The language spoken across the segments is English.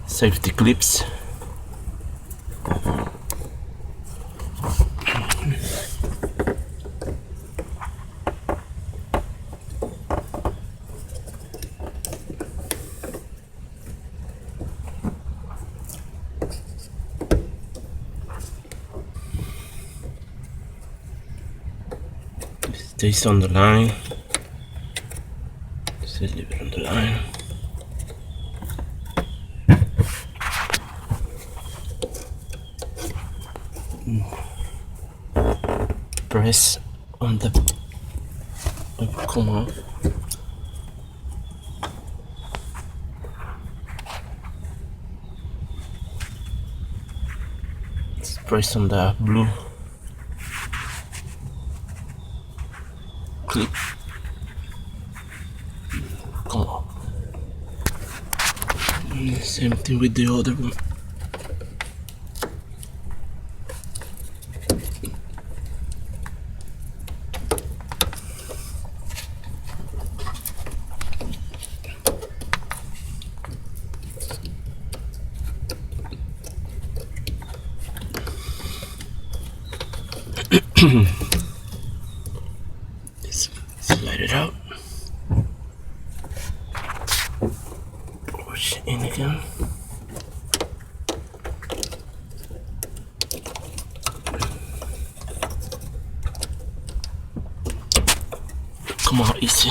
Safety clips. Stays on the line. Still leave it on the line. Press on the come off. Let's press on the blue clip. Come on. Same thing with the other one. Just slide it out. Push it in again. Come on, easy.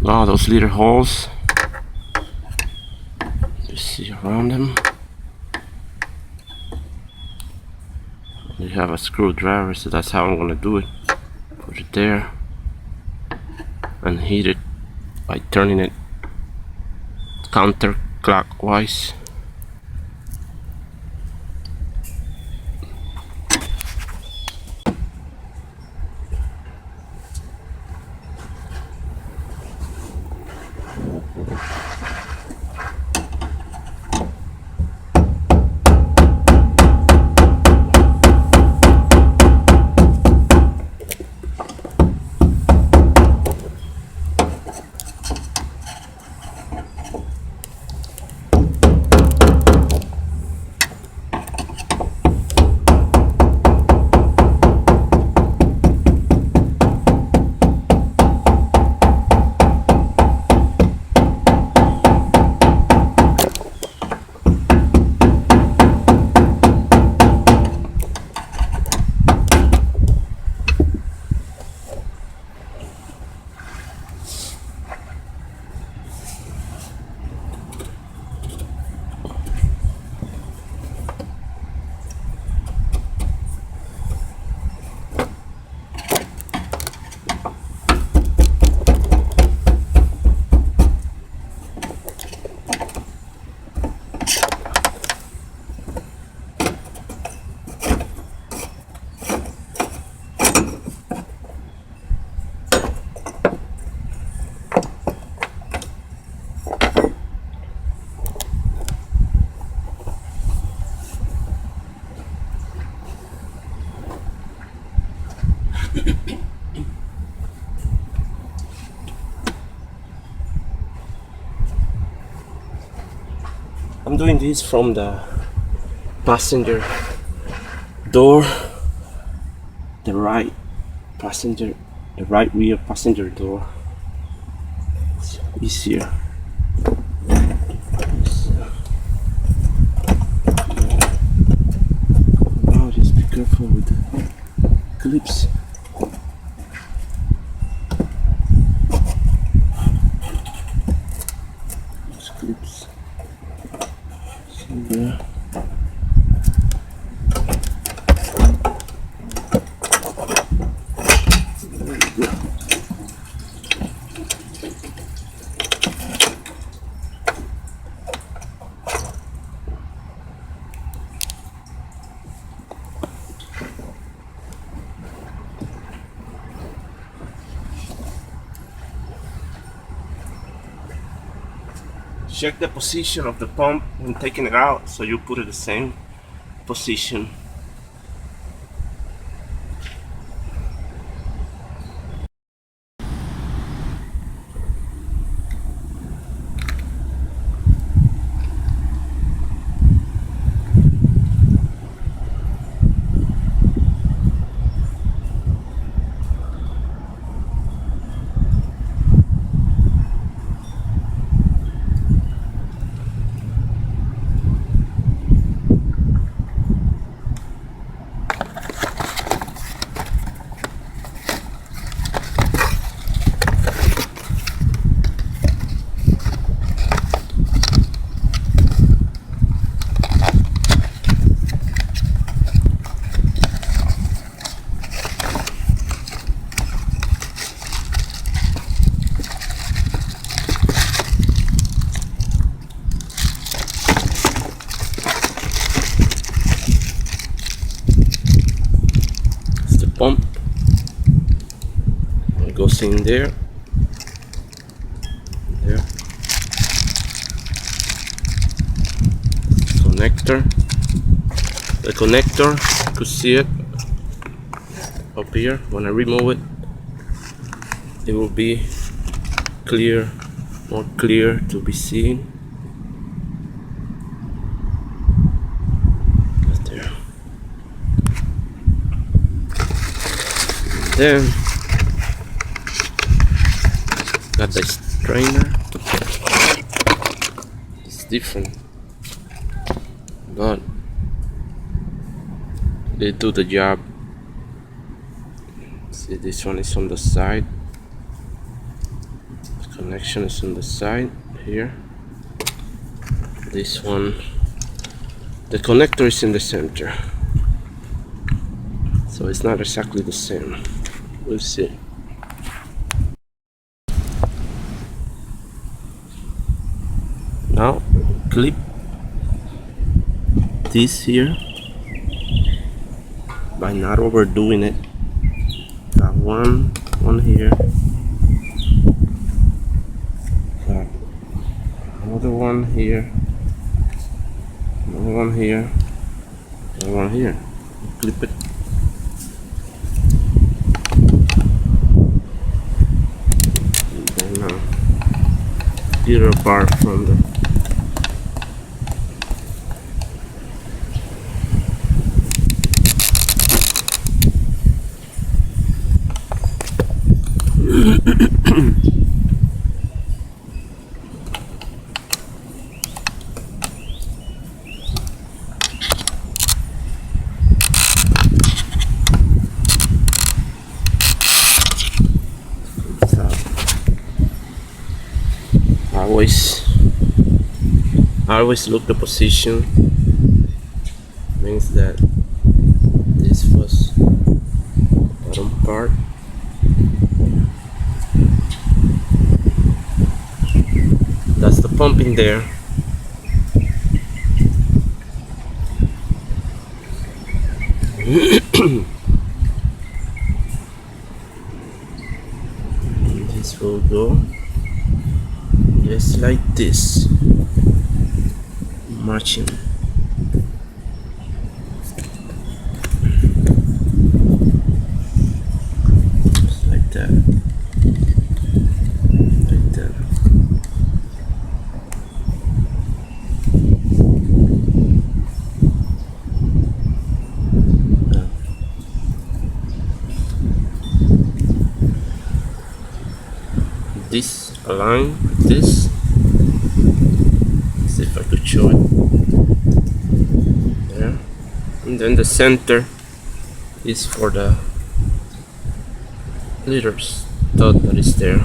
Now those little holes, you see around them. You have a screwdriver, so that's how I'm gonna do it. Put it there and heat it by turning it counterclockwise. I'm doing this from the passenger door, the right rear passenger door. It's easier. Now just be careful with the clips. Those clips. See there. Check the position of the pump when taking it out, so you put it the same position. Pump, it goes in there, the connector, you could see it up here. When I remove it, it will be clear, more clear to be seen. Right there. Then got the strainer. It's different, but they do the job. See, this one is on the side. The connection is on the side here. This one, the connector is in the center, so it's not exactly the same. We'll see. Now clip this here by not overdoing it. Got one here, got another one here, another one here, another one here. Clip it. Get it apart from the I always look the position. Means that this was bottom part. That's the pump in there. And this will go just like this, matching. Just like that, like that. this align with this. See if I could show it there. And then the center is for the little stud that is there.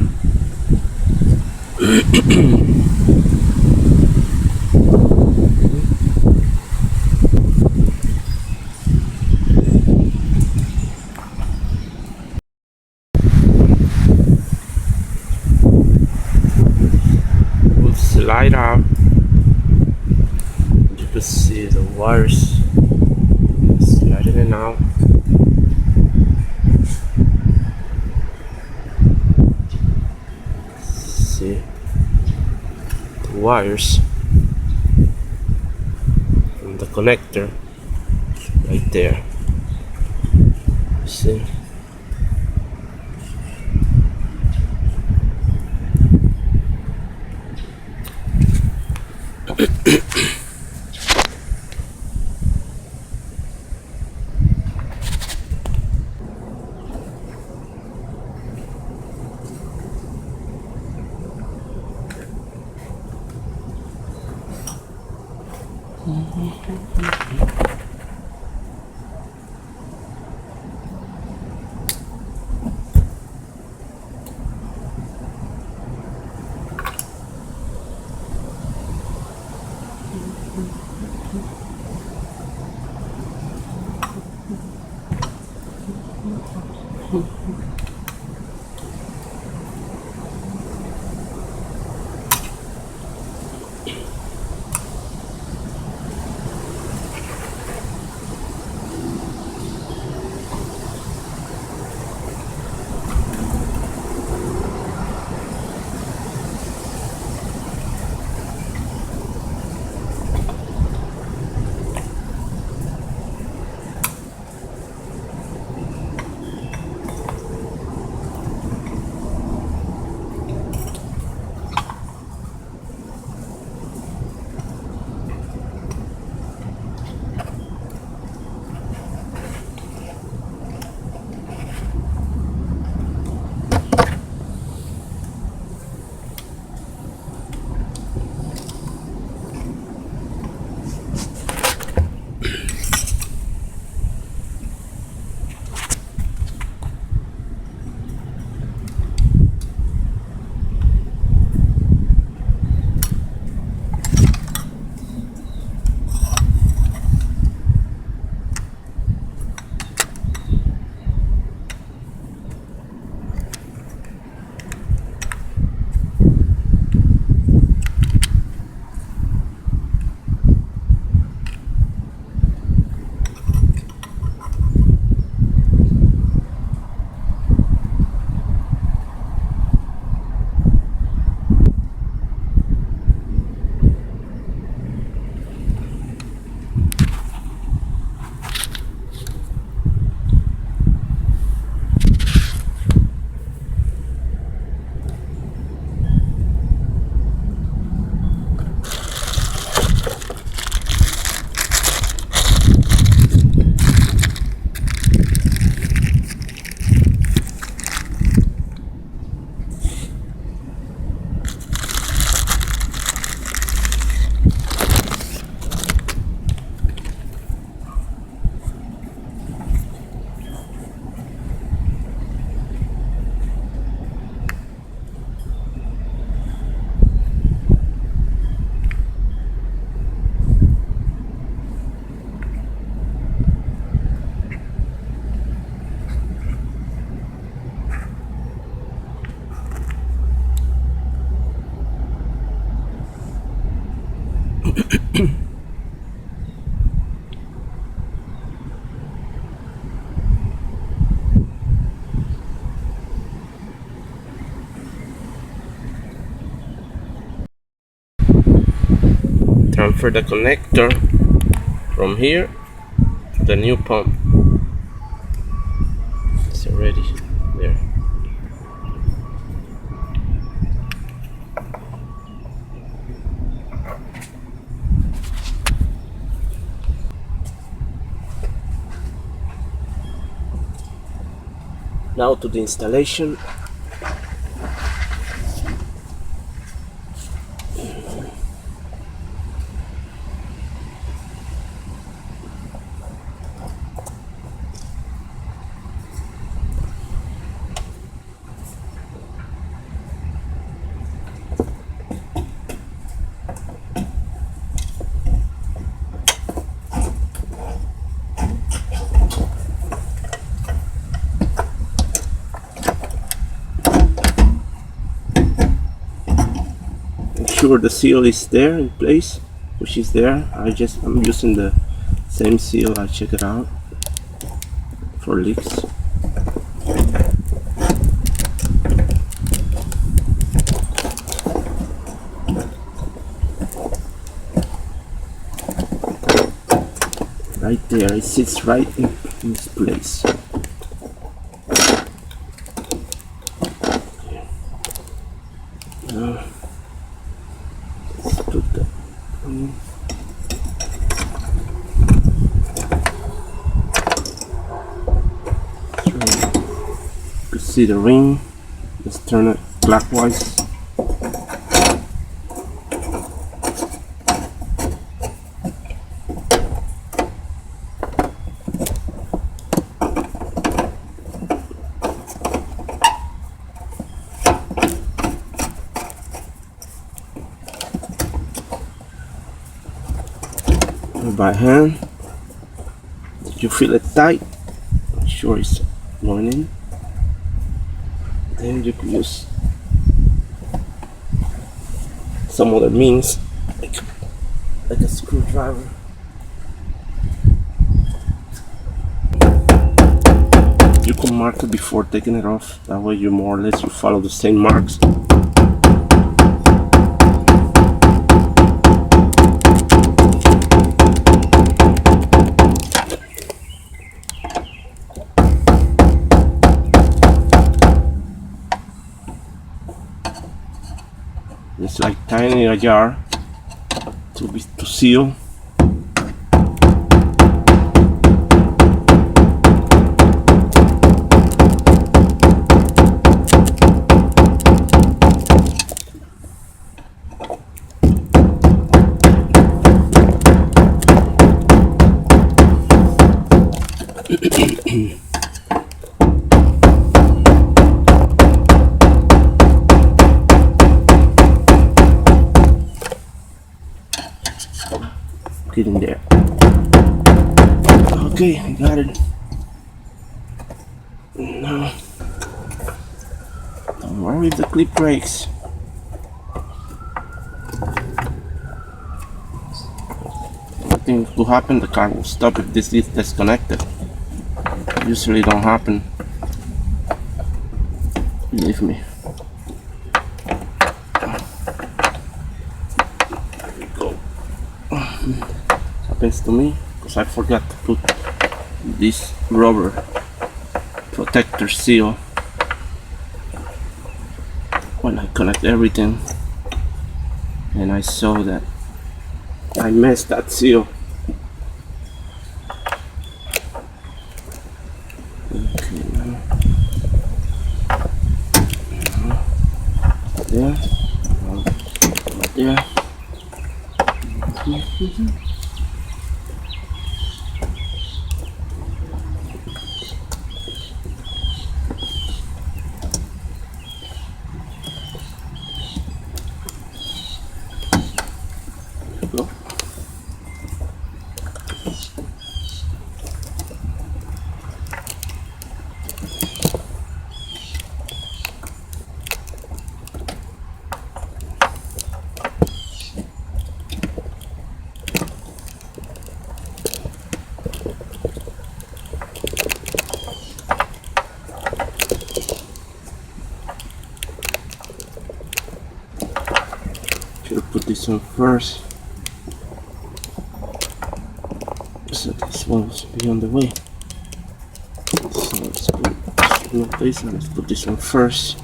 We'll slide out. You can see the wires sliding in and out. See the wires from the connector right there. See? Transfer the connector from here to the new pump. It's already there. Now to the installation. sure the seal is there in place, which is there. I'm using the same seal. I check it out for leaks. Right there, it sits right in its place. Now, let's put that in. You can see the ring. Let's turn it clockwise. By hand. Did you feel it tight? Make sure it's going in. Then you can use some other means, like a screwdriver. You can mark it before taking it off. That way you more or less follow the same marks. It's like tying in a jar to seal. Get in there. Okay, I got it. Now, don't worry if the clip breaks. Nothing could happen. The car will stop if this is disconnected. Usually don't happen. Believe me. There we go. Happens to me because I forgot to put this rubber protector seal when I connect everything, and I saw that I messed that seal. Okay, now there, right there. Go. Should have put this on first, so this one will be on the way. So let's put this and let's put this one first.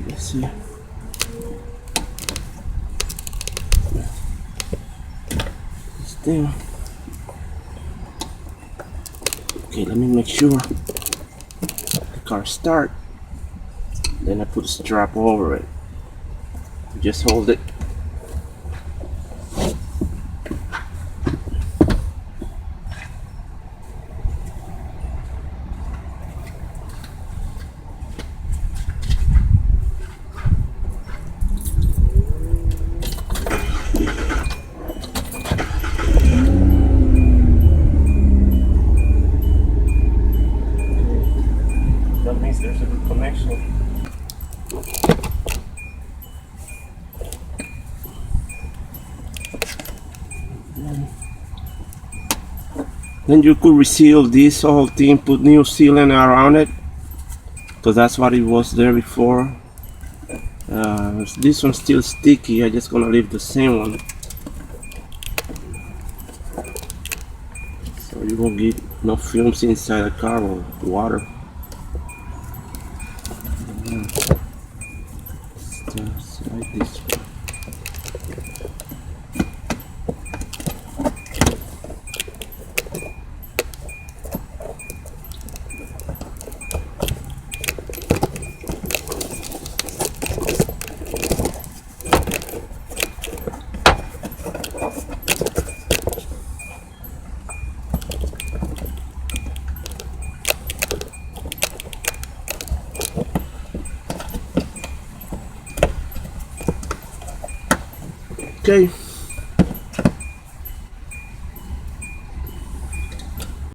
Let's see. This thing. Okay, let me make sure car start. Then I put a strap over it. Just hold it. That means there's a good connection. Then you could reseal this whole thing, put new sealant around it, because that's what it was there before. This one's still sticky. I'm just gonna leave the same one, so you won't get no fumes inside the car or water. Slide this one. Okay.